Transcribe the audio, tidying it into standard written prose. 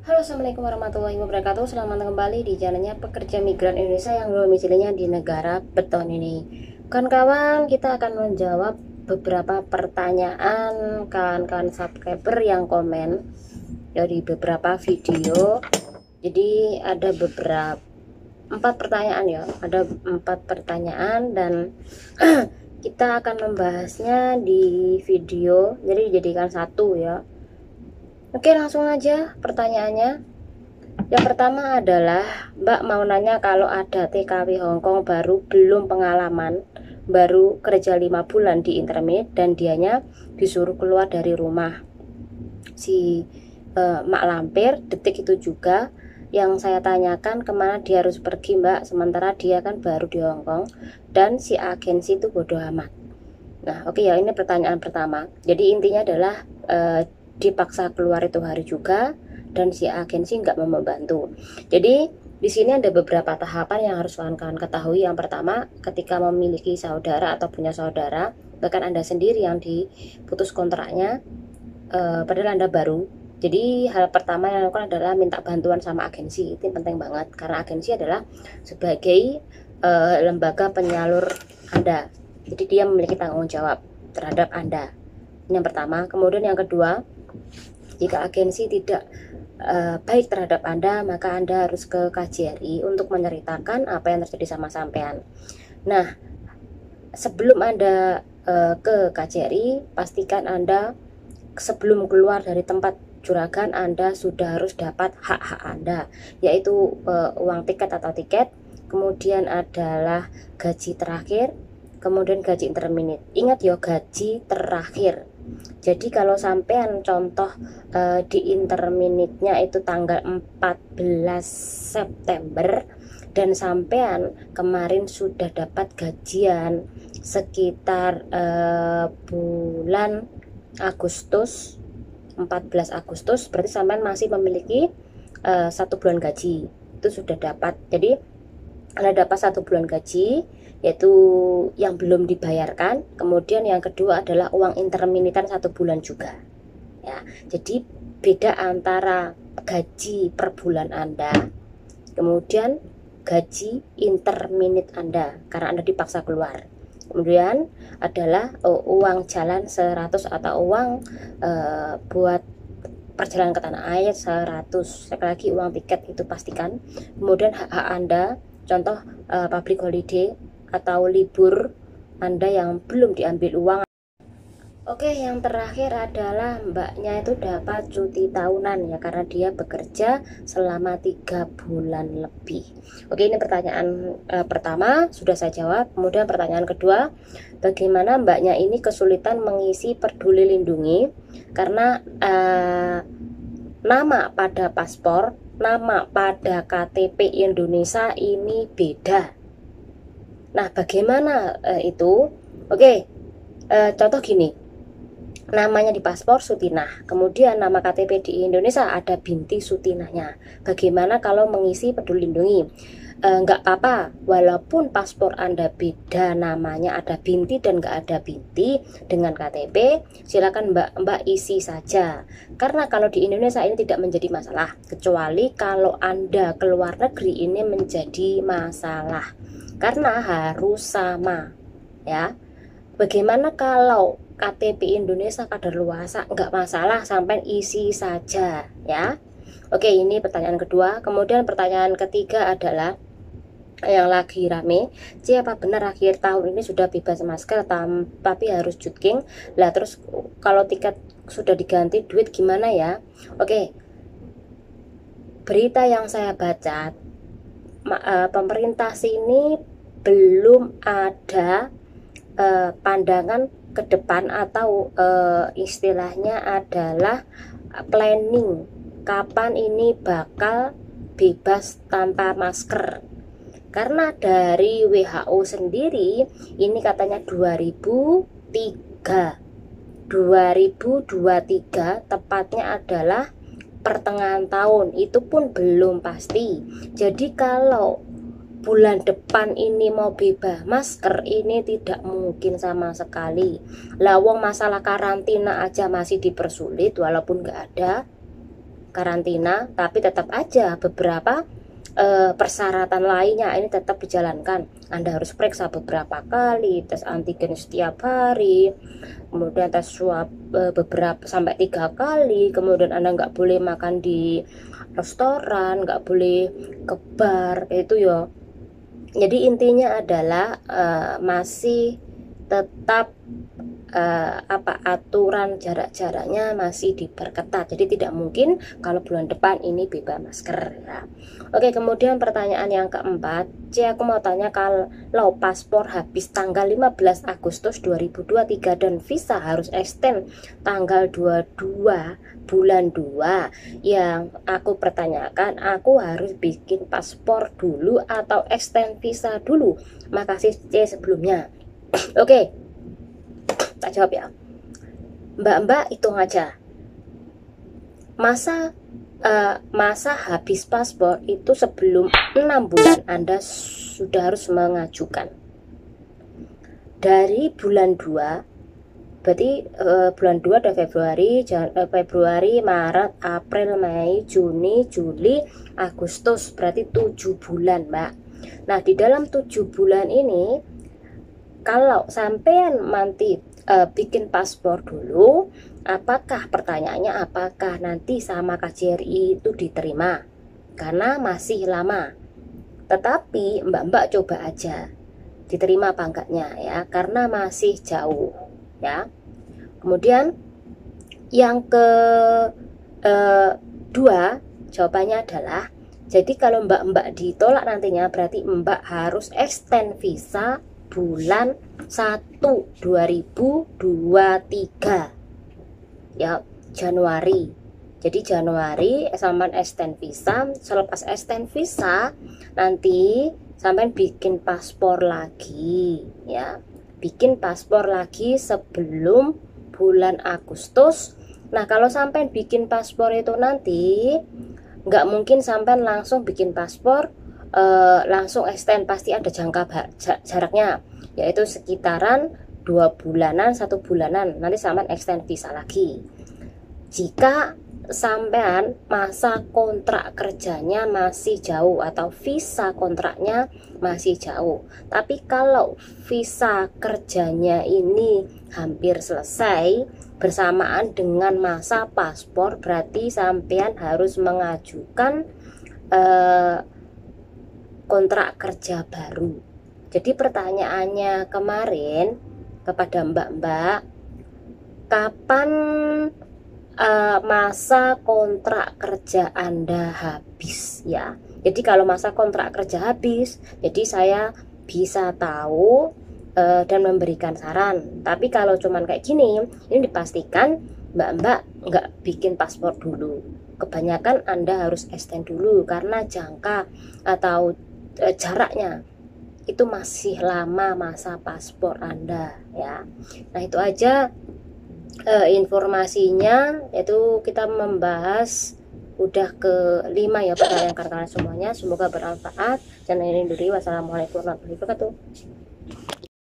Halo, assalamualaikum warahmatullahi wabarakatuh. Selamat kembali di channelnya Pekerja Migran Indonesia yang domisilinya di negara beton ini. Kawan-kawan, kita akan menjawab beberapa pertanyaan kawan-kawan subscriber yang komen dari beberapa video. Jadi ada beberapa 4 pertanyaan ya, ada 4 pertanyaan dan kita akan membahasnya di video. Jadi dijadikan satu ya. Oke, langsung aja pertanyaannya. Yang pertama adalah Mbak mau nanya, kalau ada TKW Hongkong baru, belum pengalaman, baru kerja 5 bulan di intermediate dan dianya disuruh keluar dari rumah. Si Mak Lampir, detik itu juga yang saya tanyakan, kemana dia harus pergi Mbak, sementara dia kan baru di Hongkong dan si agensi itu bodoh amat. Nah oke ya, ini pertanyaan pertama. Jadi intinya adalah dipaksa keluar itu hari juga dan si agensi nggak mau membantu. Jadi di sini ada beberapa tahapan yang harus kawan-kawan ketahui. Yang pertama, ketika memiliki saudara atau punya saudara, bahkan Anda sendiri yang diputus kontraknya, padahal Anda baru. Jadi hal pertama yang dilakukan adalah minta bantuan sama agensi. Itu penting banget karena agensi adalah sebagai lembaga penyalur Anda. Jadi dia memiliki tanggung jawab terhadap Anda. Ini yang pertama. Kemudian yang kedua, jika agensi tidak baik terhadap Anda, maka Anda harus ke KJRI untuk menceritakan apa yang terjadi sama sampean. Nah, sebelum Anda ke KJRI, pastikan Anda sebelum keluar dari tempat juragan Anda sudah harus dapat hak-hak Anda, yaitu uang tiket atau tiket, kemudian adalah gaji terakhir, kemudian gaji intermediate. Ingat ya, gaji terakhir. Jadi kalau sampean contoh di interminate-nya itu tanggal 14 September dan sampean kemarin sudah dapat gajian sekitar bulan Agustus, 14 Agustus, berarti sampean masih memiliki 1 bulan gaji. Itu sudah dapat. Jadi Anda dapat 1 bulan gaji, yaitu yang belum dibayarkan. Kemudian yang kedua adalah uang interminitan 1 bulan juga ya. Jadi beda antara gaji per bulan Anda kemudian gaji interminit Anda karena Anda dipaksa keluar. Kemudian adalah uang jalan 100 atau uang buat perjalanan ke tanah air 100. Sekali lagi uang tiket itu pastikan. Kemudian hak-hak Anda, contoh public holiday atau libur Anda yang belum diambil uang. Oke, yang terakhir adalah mbaknya itu dapat cuti tahunan ya, karena dia bekerja selama 3 bulan lebih. Oke, ini pertanyaan pertama sudah saya jawab. Kemudian pertanyaan kedua, bagaimana mbaknya ini kesulitan mengisi peduli lindungi karena nama pada paspor, nama pada KTP Indonesia ini beda. Nah, bagaimana itu? Oke, contoh gini. Namanya di paspor Sutinah, kemudian nama KTP di Indonesia ada binti Sutinahnya. Bagaimana kalau mengisi peduli lindungi? Nggak apa-apa, walaupun paspor Anda beda namanya, ada binti dan nggak ada binti dengan KTP, silakan mbak isi saja. Karena kalau di Indonesia ini tidak menjadi masalah, kecuali kalau Anda keluar negeri ini menjadi masalah, karena harus sama ya. Bagaimana kalau KTP Indonesia kadaluarsa? Nggak masalah, sampai isi saja ya. Oke, ini pertanyaan kedua. Kemudian pertanyaan ketiga adalah yang lagi rame, siapa benar akhir tahun ini sudah bebas masker tapi harus jutking lah, terus kalau tiket sudah diganti duit gimana ya? Oke, berita yang saya baca, pemerintah sini belum ada pandangan ke depan atau istilahnya adalah planning kapan ini bakal bebas tanpa masker. Karena dari WHO sendiri ini katanya 2023 tepatnya adalah pertengahan tahun, itu pun belum pasti. Jadi kalau bulan depan ini mau bebas masker ini tidak mungkin sama sekali. Lawang masalah karantina aja masih dipersulit walaupun nggak ada karantina, tapi tetap aja beberapa persyaratan lainnya ini tetap dijalankan. Anda harus periksa beberapa kali, tes antigen setiap hari, kemudian tes swab beberapa sampai 3 kali, kemudian Anda nggak boleh makan di restoran, nggak boleh ke bar, itu ya. Jadi intinya adalah masih tetap aturan jarak-jaraknya masih diperketat. Jadi tidak mungkin kalau bulan depan ini bebas masker ya. Oke, kemudian pertanyaan yang keempat, aku mau tanya, kalau paspor habis tanggal 15 Agustus 2023 dan visa harus extend tanggal 22 bulan 2, yang aku pertanyakan, aku harus bikin paspor dulu atau extend visa dulu? Makasih C sebelumnya. Oke, tak jawab ya. Mbak hitung aja, masa habis paspor itu sebelum 6 bulan Anda sudah harus mengajukan. Dari bulan 2 berarti bulan 2 ada Februari, Maret, April, Mei, Juni, Juli, Agustus, berarti 7 bulan, Mbak. Nah, di dalam 7 bulan ini, kalau sampean nanti bikin paspor dulu, pertanyaannya apakah nanti sama KJRI itu diterima? Karena masih lama. Tetapi mbak-mbak coba aja diterima apa enggaknya ya, karena masih jauh ya. Kemudian yang kedua jawabannya adalah, jadi kalau mbak-mbak ditolak nantinya, berarti mbak harus extend visa bulan 1 2023 ya, Januari. Jadi Januari sampai extend visa. Selepas extend visa nanti sampai bikin paspor lagi ya, bikin paspor lagi sebelum bulan Agustus. Nah, kalau sampai bikin paspor itu nanti nggak mungkin sampai langsung bikin paspor langsung extend, pasti ada jangka jaraknya, yaitu sekitaran 2 bulanan, 1 bulanan, nanti sampai extend visa lagi. Jika sampean masa kontrak kerjanya masih jauh atau visa kontraknya masih jauh, tapi kalau visa kerjanya ini hampir selesai bersamaan dengan masa paspor, berarti sampean harus mengajukan kontrak kerja baru. Jadi pertanyaannya kemarin kepada mbak-mbak, kapan masa kontrak kerja Anda habis ya? Jadi kalau masa kontrak kerja habis, jadi saya bisa tahu dan memberikan saran. Tapi kalau cuman kayak gini, ini dipastikan mbak-mbak nggak bikin paspor dulu. Kebanyakan Anda harus extend dulu karena jangka atau jaraknya itu masih lama masa paspor Anda ya. Nah, itu aja informasinya, yaitu kita membahas udah ke-5 ya pertanyaan semuanya. Semoga bermanfaat. Jangan lupa. Wassalamualaikum warahmatullahi wabarakatuh.